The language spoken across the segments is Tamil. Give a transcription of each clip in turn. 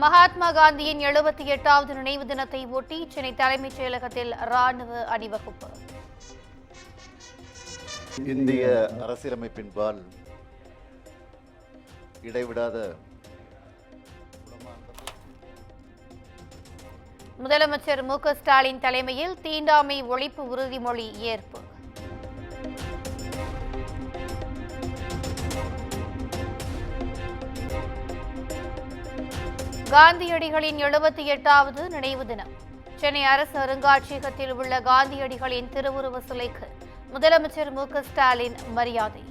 மகாத்மா காந்தியின் 78வது நினைவு தினத்தை ஒட்டி சென்னை தலைமைச் செயலகத்தில் ராணுவ அணிவகுப்பு. இந்திய அரசியலமைப்பின்பால் இடைவிடாத முதலமைச்சர் மு.க. ஸ்டாலின் தலைமையில் தீண்டாமை ஒழிப்பு உறுதிமொழி ஏற்பு. காந்தியடிகளின் 78வது நினைவு தினம். சென்னை அரசு அருங்காட்சியகத்தில் உள்ள காந்தியடிகளின் திருவுருவ சிலைக்கு முதலமைச்சர் மு.க. ஸ்டாலின் மரியாதை.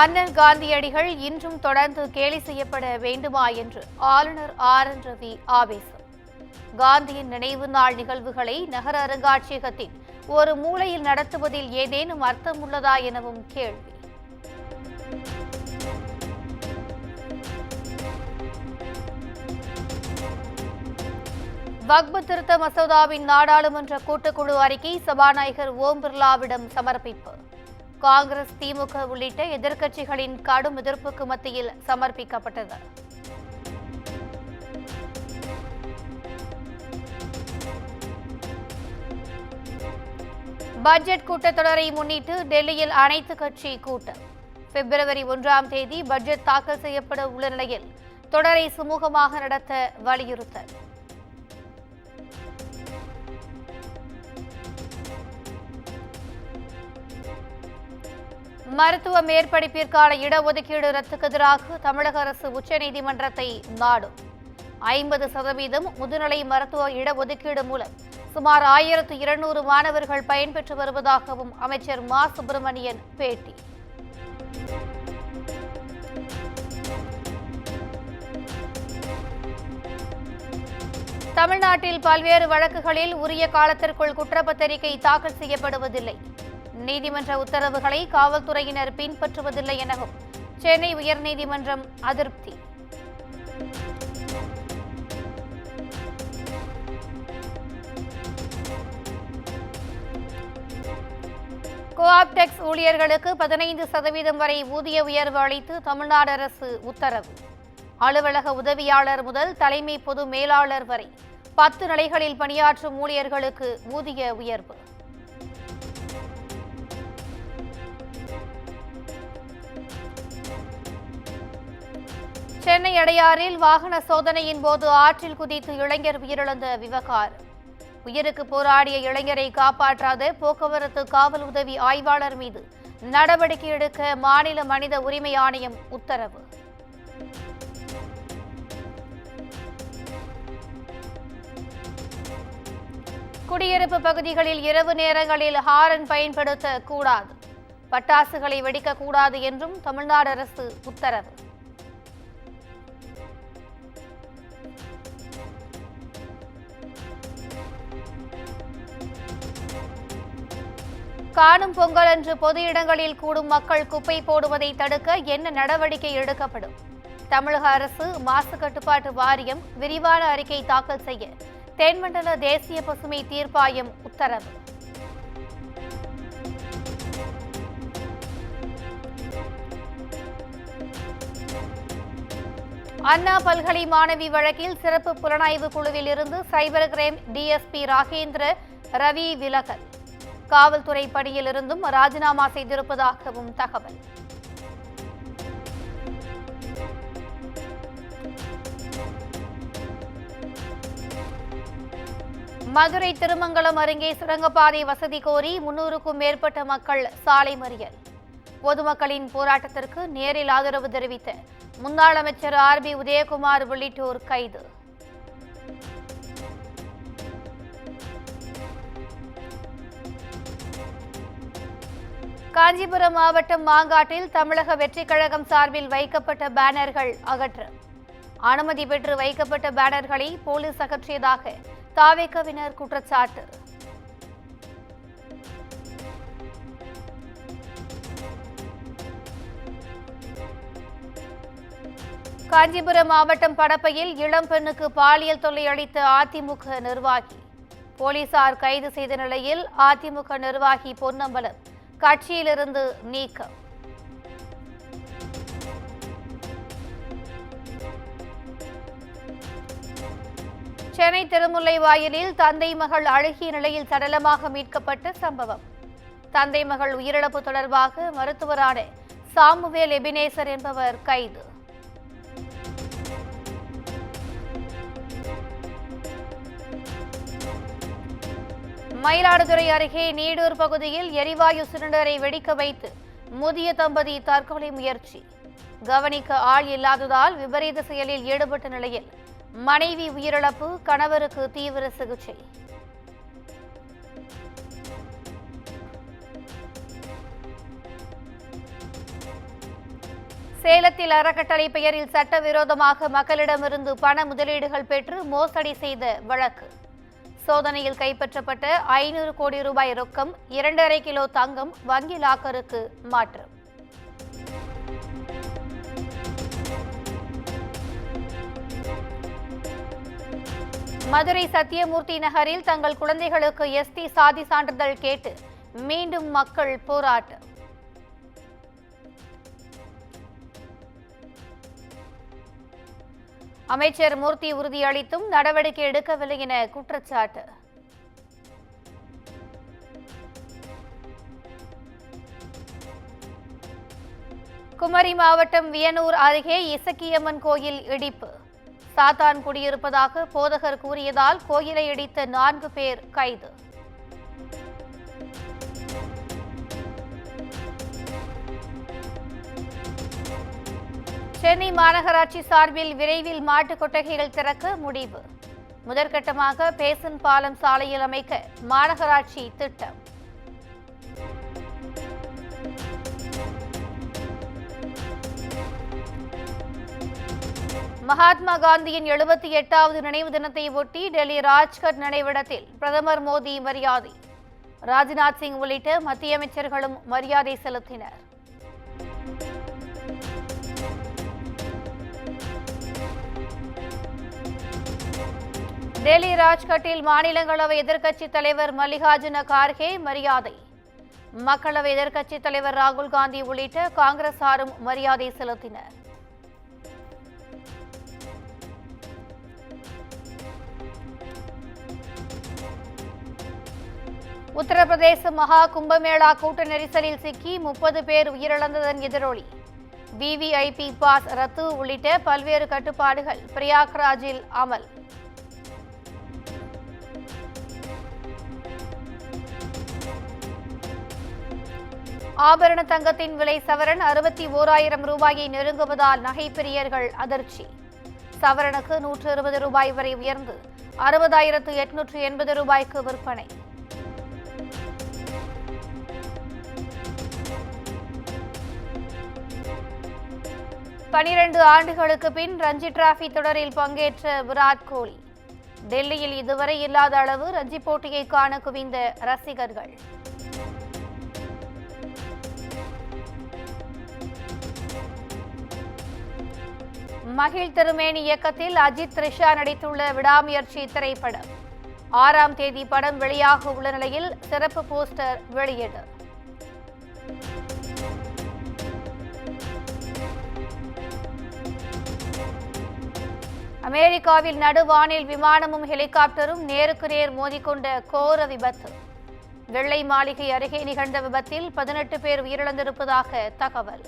அண்ணல் காந்தியடிகள் இன்றும் தொடர்ந்து கேலி செய்யப்பட வேண்டுமா என்று ஆளுநர் ஆர்.என். ரவி ஆவேசம். காந்தியின் நினைவு நாள் நிகழ்வுகளை நகர அருங்காட்சியகத்தின் ஒரு மூலையில் நடத்துவதில் ஏதேனும் அர்த்தம் உள்ளதா எனவும் கேள்வி. வக்பு திருத்த மசோதாவின் நாடாளுமன்ற கூட்டுக்குழு அறிக்கை சபாநாயகர் ஓம் பிர்லாவிடம் சமர்ப்பிப்பு. காங்கிரஸ், திமுக உள்ளிட்ட எதிர்க்கட்சிகளின் கடும் எதிர்ப்புக்கு மத்தியில் சமர்ப்பிக்கப்பட்டது. பட்ஜெட் கூட்டத்தொடரை முன்னிட்டு டெல்லியில் அனைத்து கட்சி கூட்டம். பிப்ரவரி 1ஆம் தேதி பட்ஜெட் தாக்கல் செய்யப்பட உள்ள நிலையில் தொடரை சுமூகமாக நடத்த வலியுறுத்தல். மருத்துவ மேற்படிப்பிற்கான இடஒதுக்கீடு ரத்துக்கு எதிராக தமிழக அரசு உச்சநீதிமன்றத்தை நாடும். 50% முதுநிலை மருத்துவ இடஒதுக்கீடு மூலம் சுமார் 1200 மாணவர்கள் பயன்பெற்று வருவதாகவும் அமைச்சர் மா. சுப்பிரமணியன் பேட்டி. தமிழ்நாட்டில் பல்வேறு வழக்குகளில் உரிய காலத்திற்குள் குற்றப்பத்திரிகை தாக்கல் செய்யப்படுவதில்லை. நீதிமன்ற உத்தரவுகளை காவல்துறையினர் பின்பற்றுவதில்லை எனவும் சென்னை உயர்நீதிமன்றம் அதிருப்தி. கோஆப்டெக்ஸ் ஊழியர்களுக்கு 15% வரை ஊதிய உயர்வு அளித்து தமிழ்நாடு அரசு உத்தரவு. அலுவலக உதவியாளர் முதல் தலைமை பொது மேலாளர் வரை 10 நிலைகளில் பணியாற்றும் ஊழியர்களுக்கு ஊதிய உயர்வு. சென்னை அடையாறில் வாகன சோதனையின் போது ஆற்றில் குதித்து இளைஞர் உயிரிழந்த விவகாரம். உயிருக்கு போராடிய இளைஞரை காப்பாற்றாத போக்குவரத்து காவல் உதவி ஆய்வாளர் மீது நடவடிக்கை எடுக்க மாநில மனித உரிமை ஆணையம் உத்தரவு. குடியிருப்பு பகுதிகளில் இரவு நேரங்களில் ஹாரன் பயன்படுத்த கூடாது, பட்டாசுகளை வெடிக்கக்கூடாது என்றும் தமிழ்நாடு அரசு உத்தரவு. காணும் பொங்கல் அன்று பொது இடங்களில் கூடும் மக்கள் குப்பை போடுவதை தடுக்க என்ன நடவடிக்கை எடுக்கப்படும்? தமிழக அரசு மாசு கட்டுப்பாட்டு வாரியம் விரிவான அறிக்கை தாக்கல் செய்ய தென்மண்டல தேசிய பசுமை தீர்ப்பாயம் உத்தரவு. அண்ணா பல்கலை மாணவி வழக்கில் சிறப்பு புலனாய்வு குழுவில் இருந்து cyber crime DSP Ragendra Ravi விலகல். காவல்துறை பணியில் இருந்தும் ராஜினாமா செய்திருப்பதாகவும் தகவல். மதுரை திருமங்கலம் அருகே சுரங்கப்பாதை வசதி கோரி 300க்கும் மேற்பட்ட மக்கள் சாலை மறியல். பொதுமக்களின் போராட்டத்திற்கு நேரில் ஆதரவு தெரிவித்த முன்னாள் அமைச்சர் ஆர்.பி. உதயகுமார் உள்ளிட்டோர் கைது. காஞ்சிபுரம் மாவட்டம் மாங்காட்டில் தமிழக வெற்றிக் கழகம் சார்பில் வைக்கப்பட்ட பேனர்கள் அகற்றம். அனுமதி பெற்று வைக்கப்பட்ட பேனர்களை போலீஸ் அகற்றியதாக தாவேகவினர் குற்றச்சாட்டு. காஞ்சிபுரம் மாவட்டம் படப்பையில் இளம் பெண்ணுக்கு பாலியல் தொல்லை அளித்த அதிமுக நிர்வாகி. போலீசார் கைது செய்த நிலையில் அதிமுக நிர்வாகி பொன்னம்பலம் கட்சியிலிருந்து நீக்கம். சென்னை திருமுல்லை வாயிலில் தந்தை மகள் அழுகிய நிலையில் சடலமாக மீட்கப்பட்ட சம்பவம். தந்தை மகள் உயிரிழப்பு தொடர்பாக மருத்துவரான சாமுவேல் எபினேசர் என்பவர் கைது. மயிலாடுதுறை அருகே நீடூர் பகுதியில் எரிவாயு சிலிண்டரை வெடிக்க வைத்து முதிய தம்பதி தற்கொலை முயற்சி. கவனிக்க ஆள் இல்லாததால் விபரீத செயலில் ஈடுபட்ட நிலையில் மனைவி உயிரிழப்பு, கணவருக்கு தீவிர சிகிச்சை. சேலத்தில் அறக்கட்டளை பெயரில் சட்டவிரோதமாக மக்களிடமிருந்து பண முதலீடுகள் பெற்று மோசடி செய்த வழக்கு. சோதனையில் கைப்பற்றப்பட்ட 500 கோடி ரூபாய் ரொக்கம், 2.5 கிலோ தங்கம் வங்கி லாக்கருக்கு மாற்றம். மதுரை சத்தியமூர்த்தி நகரில் தங்கள் குழந்தைகளுக்கு எஸ்டி சாதி சான்றிதழ் கேட்டு மீண்டும் மக்கள் போராட்டம். அமைச்சர் மூர்த்தி உறுதியளித்தும் நடவடிக்கை எடுக்கவில்லை என குற்றச்சாட்டு. குமரி மாவட்டம் வியனூர் அருகே இசக்கியம்மன் கோயில் இடிப்பு. சாத்தான் குடியிருப்பதாக போதகர் கூறியதால் கோயிலை இடித்த 4 பேர் கைது. சென்னை மாநகராட்சி சார்பில் விரைவில் மாட்டுக் கொட்டகைகள் திறக்க முடிவு. முதற்கட்டமாக பேசன் பாலம் சாலையில் அமைக்க மாநகராட்சி திட்டம். மகாத்மா காந்தியின் 78வது நினைவு தினத்தை ஒட்டி டெல்லி ராஜ்கட் நினைவிடத்தில் பிரதமர் மோடி மரியாதை. ராஜ்நாத் சிங் உள்ளிட்ட மத்திய அமைச்சர்களும் மரியாதை செலுத்தினர். டெல்லி ராஜ்கட்டில் மாநிலங்களவை எதிர்க்கட்சித் தலைவர் மல்லிகார்ஜுன கார்கே மரியாதை. மக்களவை எதிர்க்கட்சித் தலைவர் ராகுல் காந்தி உள்ளிட்ட காங்கிரசாரும் மரியாதை செலுத்தினர். உத்தரப்பிரதேச மகா கும்பமேளா கூட்ட நெரிசலில் சிக்கி 30 பேர் உயிரிழந்ததன் எதிரொலி. விவிஐபி பாஸ் ரத்து உள்ளிட்ட பல்வேறு கட்டுப்பாடுகள் பிரயாக்ராஜில் அமல். ஆபரண தங்கத்தின் விலை சவரன் 61,000 ரூபாயை நெருங்குவதால் நகைப்பிரியர்கள் அதிர்ச்சி. சவரனுக்கு 120 ரூபாய் வரை உயர்ந்து 60,880 ரூபாய்க்கு விற்பனை. 12 ஆண்டுகளுக்கு பின் ரஞ்சி டிராபி தொடரில் பங்கேற்ற விராட் கோலி. டெல்லியில் இதுவரை இல்லாத அளவு ரஞ்சி போட்டியை காண குவிந்த ரசிகர்கள். மகிழ் திருமேனி இயக்கத்தில் அஜித், த்ரிஷா நடித்துள்ள விடாமுயற்சி திரைப்படம் 6ஆம் தேதி படம் வெளியாக உள்ள நிலையில் சிறப்பு போஸ்டர் வெளியீடு. அமெரிக்காவில் நடுவானில் விமானமும் ஹெலிகாப்டரும் நேருக்கு நேர் மோதிக்கொண்ட கோர விபத்து. வெள்ளை மாளிகை அருகே நிகழ்ந்த விபத்தில் 18 பேர் உயிரிழந்திருப்பதாக தகவல்.